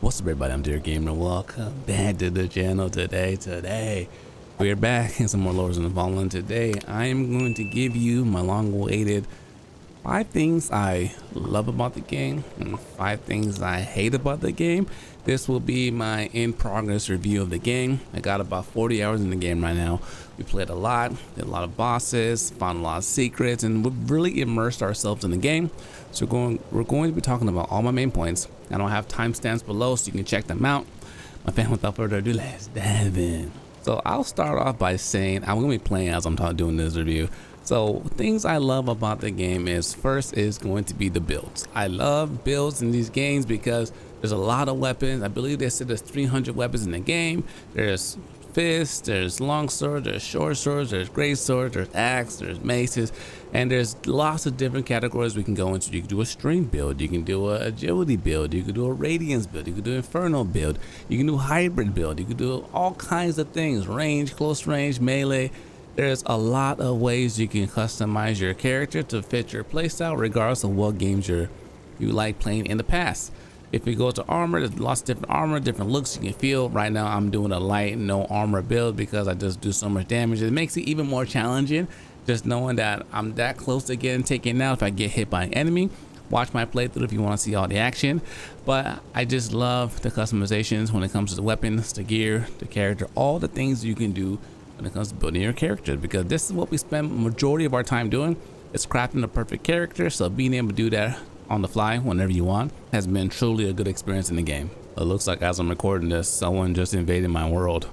What's up everybody, I'm Dear Gamer. Welcome back to the channel today. We're back in some more Lords in the Fallen. Today I am going to give you my long-awaited 5 things I love about the game and 5 things I hate about the game. This will be my in-progress review of the game. I got about 40 hours in the game right now. We played a lot, did a lot of bosses, found a lot of secrets, and we've really immersed ourselves in the game. So we're going to be talking about all my main points. I don't have timestamps below so you can check them out. My fan, without further ado, let's dive in. So I'll start off by saying I'm going to be playing as I'm doing this review. So things I love about the game is, first is going to be the builds. I love builds in these games because there's a lot of weapons. I believe they said there's 300 weapons in the game. There's fists, there's long swords, there's short swords, there's great swords, there's axe, there's maces, and there's lots of different categories we can go into. You can do a string build, you can do a agility build, you can do a Radiance build, you can do an Inferno build, you can do a hybrid build, you can do all kinds of things, range, close range, melee. There's a lot of ways you can customize your character to fit your playstyle regardless of what games you like playing in the past. If you go to armor, there's lots of different armor, different looks you can feel. Right now I'm doing a light no armor build because I just do so much damage. It makes it even more challenging just knowing that I'm that close to getting taken out if I get hit by an enemy. Watch my playthrough if you want to see all the action. But I just love the customizations when it comes to the weapons, the gear, the character, all the things you can do when it comes to building your character, because this is what we spend majority of our time doing. It's crafting the perfect character, so being able to do that on the fly whenever you want has been truly a good experience in the game. It looks like as I'm recording this, someone just invaded my world.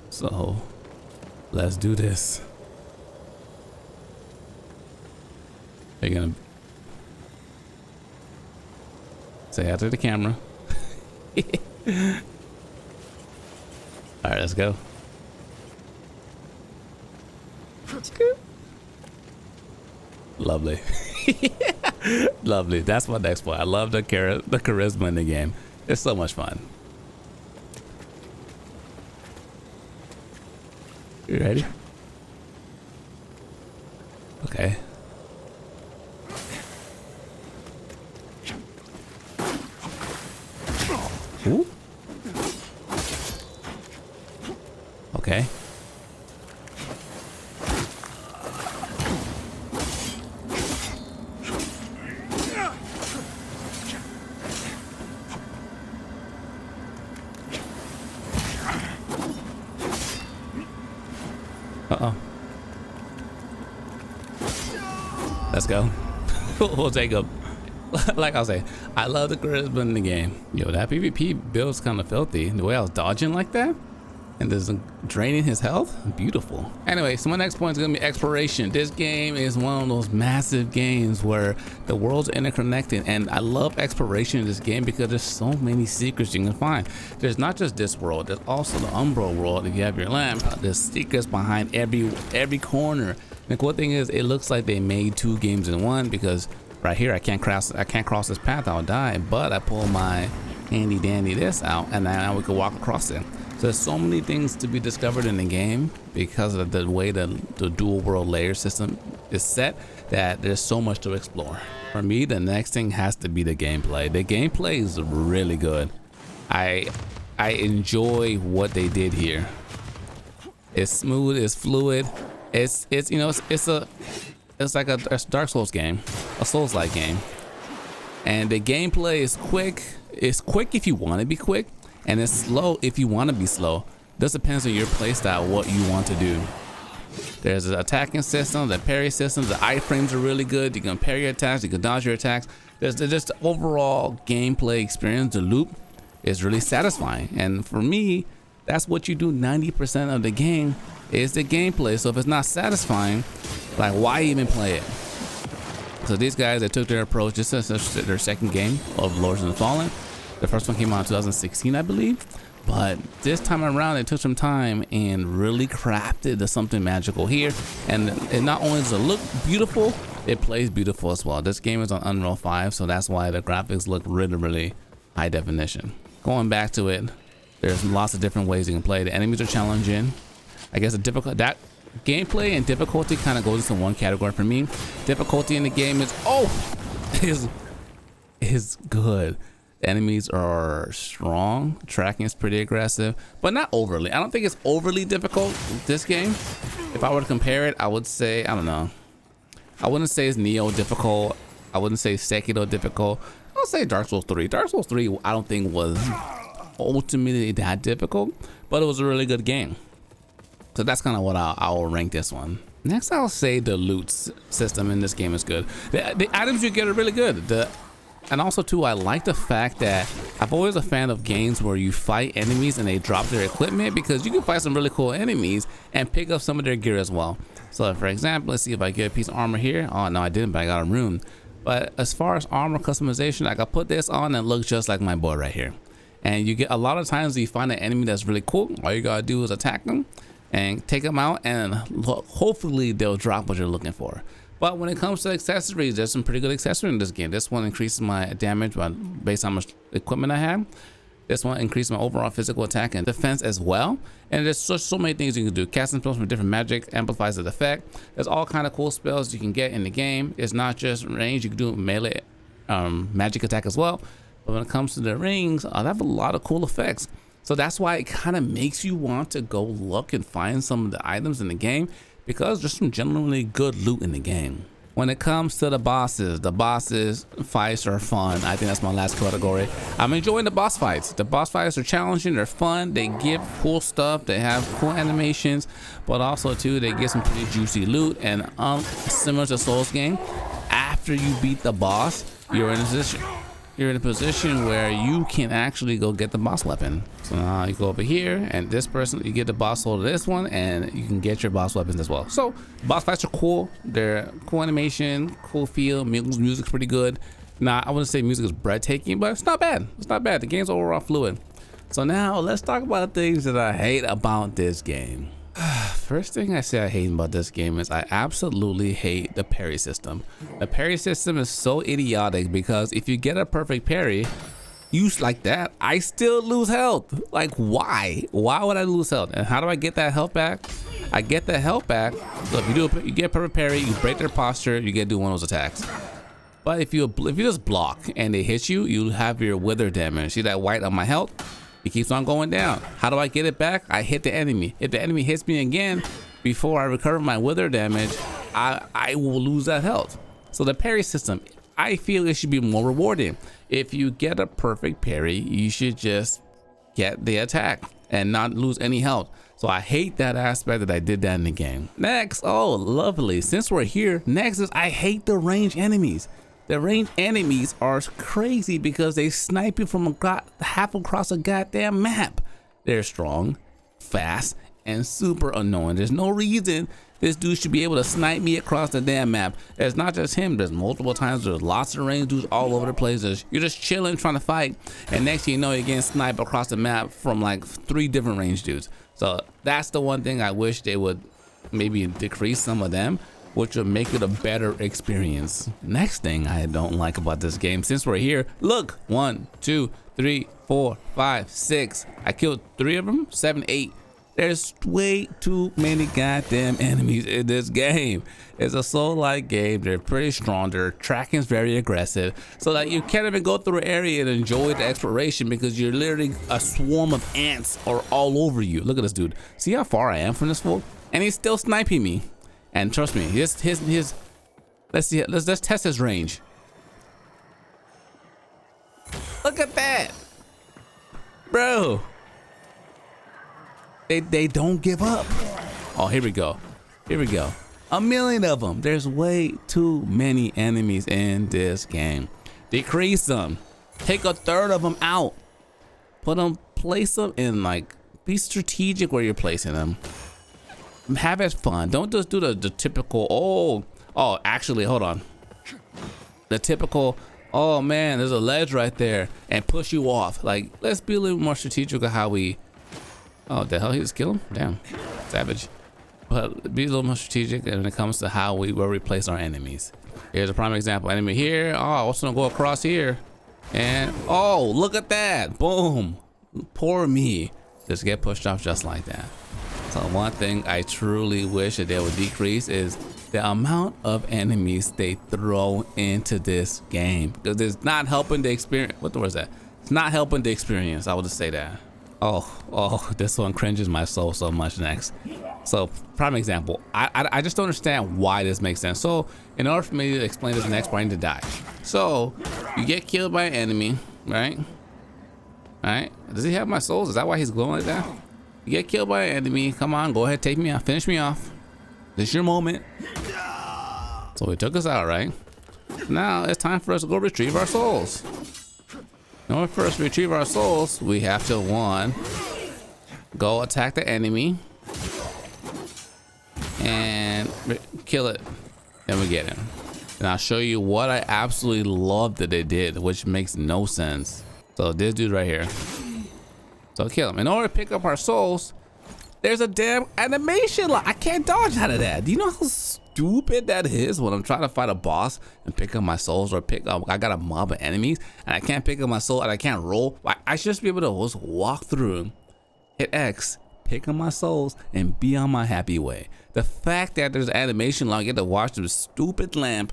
So let's do this. Are you gonna say after the camera? All right, let's go. Lovely. Lovely. That's my next point. I love the charisma in the game. It's so much fun. You ready? Okay. Ooh. Okay. Uh-oh. Let's go. We'll take up. Like I was saying, I love the charisma in the game. Yo, that PvP build's kind of filthy. The way I was dodging like that and just draining his health, beautiful. Anyway, so my next point is gonna be exploration. This game is one of those massive games where the world's interconnected, and I love exploration in this game because there's so many secrets you can find. There's not just this world, there's also the Umbro world. If you have your lamp, there's secrets behind every corner. The cool thing is, it looks like they made 2 games in one, because right here I can't cross this path, I'll die, but I pull my handy dandy this out and now we can walk across it. So there's so many things to be discovered in the game because of the way the dual world layer system is set, that there's so much to explore. For me, the next thing has to be the gameplay. The gameplay is really good. I enjoy what they did here. It's smooth, it's fluid. It's you know, it's like a Dark Souls game, a Souls-like game. And the gameplay is quick. It's quick if you want to be quick, and it's slow if you want to be slow. This depends on your playstyle, what you want to do. There's an attacking system, the parry system, the iframes are really good. You can parry your attacks, you can dodge your attacks. There's just the overall gameplay experience, the loop is really satisfying. And for me, that's what you do 90% of the game is the gameplay. So if it's not satisfying, like, why even play it? So these guys, they took their approach. This is their second game of Lords in the Fallen. The first one came out in 2016, I believe. But this time around, they took some time and really crafted something magical here. And it not only does it look beautiful, it plays beautiful as well. This game is on Unreal 5, so that's why the graphics look really, really high definition. Going back to it, there's lots of different ways you can play. The enemies are challenging. I guess that gameplay and difficulty kind of goes into one category for me. Difficulty in the game is good. The enemies are strong. Tracking is pretty aggressive, but not overly. I don't think it's overly difficult, this game. If I were to compare it, I would say, I don't know. I wouldn't say it's Neo difficult. I wouldn't say Sekiro difficult. I'll say Dark Souls 3. Dark Souls 3, I don't think was ultimately that difficult, but it was a really good game. So that's kind of what I'll rank this one. Next, I'll say the loot system in this game is good. The items you get are really good. And also too, I like the fact that I'm always a fan of games where you fight enemies and they drop their equipment, because you can fight some really cool enemies and pick up some of their gear as well. So for example, let's see if I get a piece of armor here. Oh no, I didn't, but I got a rune. But as far as armor customization, I can put this on and look just like my boy right here. And you get a lot of times you find an enemy that's really cool. All you gotta do is attack them and take them out, and hopefully they'll drop what you're looking for. But when it comes to accessories, there's some pretty good accessories in this game. This one increases my damage based on how much equipment I have. This one increases my overall physical attack and defense as well. And there's so many things you can do. Casting spells from different magic amplifies the effect. There's all kind of cool spells you can get in the game. It's not just range. You can do melee magic attack as well. But when it comes to the rings, they have a lot of cool effects. So that's why it kind of makes you want to go look and find some of the items in the game, because there's some genuinely good loot in the game. When it comes to the bosses fights are fun. I think that's my last category. I'm enjoying the boss fights. The boss fights are challenging, they're fun, they give cool stuff, they have cool animations, but also too, they get some pretty juicy loot. And similar to Souls game, after you beat the boss, you're in a position where you can actually go get the boss weapon. So now you go over here, and this person, you get the boss hold of this one, and you can get your boss weapons as well. So boss fights are cool. They're cool animation, cool feel. Music's pretty good. Now I wouldn't say music is breathtaking, but it's not bad. It's not bad. The game's overall fluid. So now let's talk about things that I hate about this game. First thing I say I hate about this game is I absolutely hate the parry system. The parry system is so idiotic, because if you get a perfect parry, use like that, I still lose health. Like, why? Why would I lose health? And how do I get that health back? I get that health back. So if you get a perfect parry, you break their posture, you get to do one of those attacks. But if you just block and they hit you, you have your wither damage. See that white on my health? It keeps on going down. How do I get it back? I hit the enemy. If the enemy hits me again before I recover my wither damage, I will lose that health. So the parry system, I feel it should be more rewarding. If you get a perfect parry, you should just get the attack and not lose any health. So I hate that aspect that I did that in the game. Next, oh lovely, since we're here, Nexus, I hate the ranged enemies. The ranged enemies are crazy because they snipe you from half across a goddamn map. They're strong, fast, and super annoying. There's no reason this dude should be able to snipe me across the damn map. It's not just him. There's multiple times. There's lots of ranged dudes all over the place. You're just chilling, trying to fight, and next thing you know, you're getting sniped across the map from like 3 different ranged dudes. So that's the one thing I wish they would maybe decrease some of them, which would make it a better experience. Next thing I don't like about this game, since we're here, look, 1, 2, 3, 4, 5, 6. I killed 3 of them, 7, 8. There's way too many goddamn enemies in this game. It's a soul-like game. They're pretty strong. Their tracking's very aggressive, so that you can't even go through an area and enjoy the exploration, because you're literally a swarm of ants are all over you. Look at this dude. See how far I am from this fool? And he's still sniping me. And trust me, his let's see, let's test his range. Look at that, bro. They don't give up. Oh, here we go. Here we go. 1 million of them. There's way too many enemies in this game. Decrease them. Take 1/3 of them out. Place them in, like, be strategic where you're placing them. Have it fun. Don't just do the typical, oh, actually, hold on. The typical, oh man, there's a ledge right there, and push you off. Like, let's be a little more strategic of how we, oh, the hell, he just killed him? Damn, savage. But be a little more strategic when it comes to where we place our enemies. Here's a prime example. Enemy here. Oh, what's gonna go across here? And, oh, look at that. Boom. Poor me. Just get pushed off just like that. So one thing I truly wish that they would decrease is the amount of enemies they throw into this game, because it's not helping the experience. What the word is that? It's not helping the experience. I would just say that. Oh, this one cringes my soul so much. Next. So, prime example. I just don't understand why this makes sense. So, in order for me to explain this next part, I need to die. So, you get killed by an enemy, right? Alright. Does he have my souls? Is that why he's glowing like that? You get killed by an enemy. Come on, go ahead, take me out. Finish me off. This is your moment. So, he took us out, right? Now, it's time for us to go retrieve our souls. In order for us to retrieve our souls, we have to, one, go attack the enemy and kill it. Then we get him. And I'll show you what I absolutely love that they did, which makes no sense. So this dude right here. So kill him. In order to pick up our souls, there's a damn animation lock. I can't dodge out of that. Do you know how stupid that is when I'm trying to fight a boss and pick up my souls, or pick up, I got a mob of enemies and I can't pick up my soul and I can't roll? I should just be able to just walk through, hit X, pick up my souls, and be on my happy way. The fact that there's an animation lock, you get to watch the stupid lamp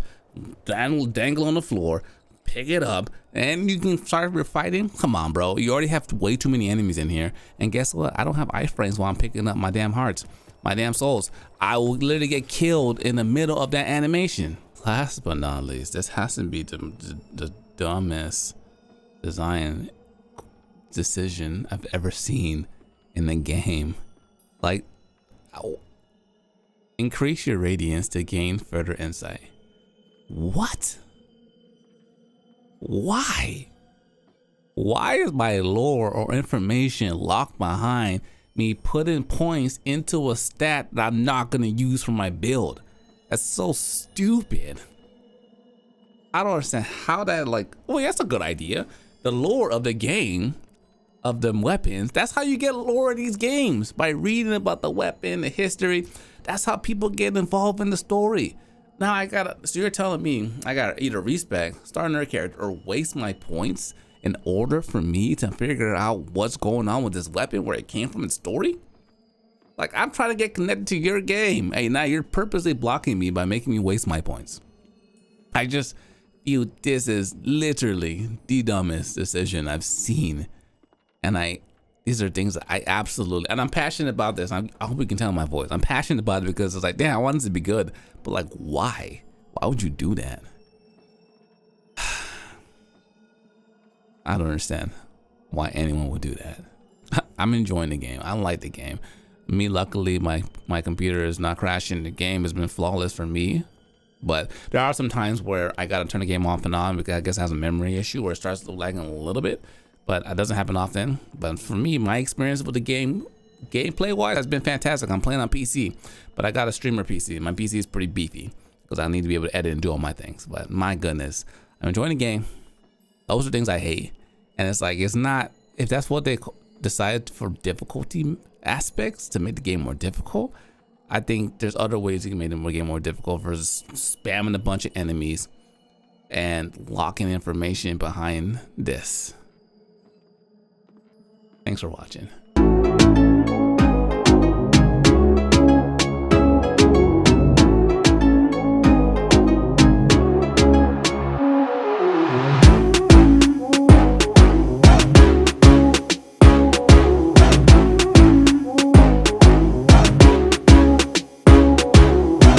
dangle on the floor, pick it up, and you can start fighting. Come on, bro. You already have way too many enemies in here. And guess what? I don't have iframes while I'm picking up my damn hearts, my damn souls. I will literally get killed in the middle of that animation. Last but not least, this has to be the dumbest design decision I've ever seen in the game. Like, increase your radiance to gain further insight. What? Why? Why is my lore or information locked behind me putting points into a stat that I'm not gonna use for my build? That's so stupid. I don't understand how that, like, oh, yeah, that's a good idea. The lore of the game, of the weapons, that's how you get lore in these games, by reading about the weapon, the history. That's how people get involved in the story. Now so you're telling me I gotta either respec, start another character, or waste my points in order for me to figure out what's going on with this weapon, where it came from in story? Like, I'm trying to get connected to your game. Hey, now you're purposely blocking me by making me waste my points. I just feel this is literally the dumbest decision I've seen. And these are things that I absolutely, and I'm passionate about this. I hope you can tell my voice. I'm passionate about it because it's like, damn, I want it to be good. But like, why? Why would you do that? I don't understand why anyone would do that. I'm enjoying the game. I like the game. Me, luckily, my computer is not crashing. The game has been flawless for me. But there are some times where I gotta turn the game off and on because I guess it has a memory issue where it starts lagging a little bit. But it doesn't happen often. But for me, my experience with the game, gameplay wise, has been fantastic. I'm playing on PC, but I got a streamer PC. My PC is pretty beefy because I need to be able to edit and do all my things. But my goodness, I'm enjoying the game. Those are things I hate. And it's like, it's not, if that's what they decided for difficulty aspects to make the game more difficult, I think there's other ways you can make the game more difficult versus spamming a bunch of enemies and locking information behind this. Thanks for watching.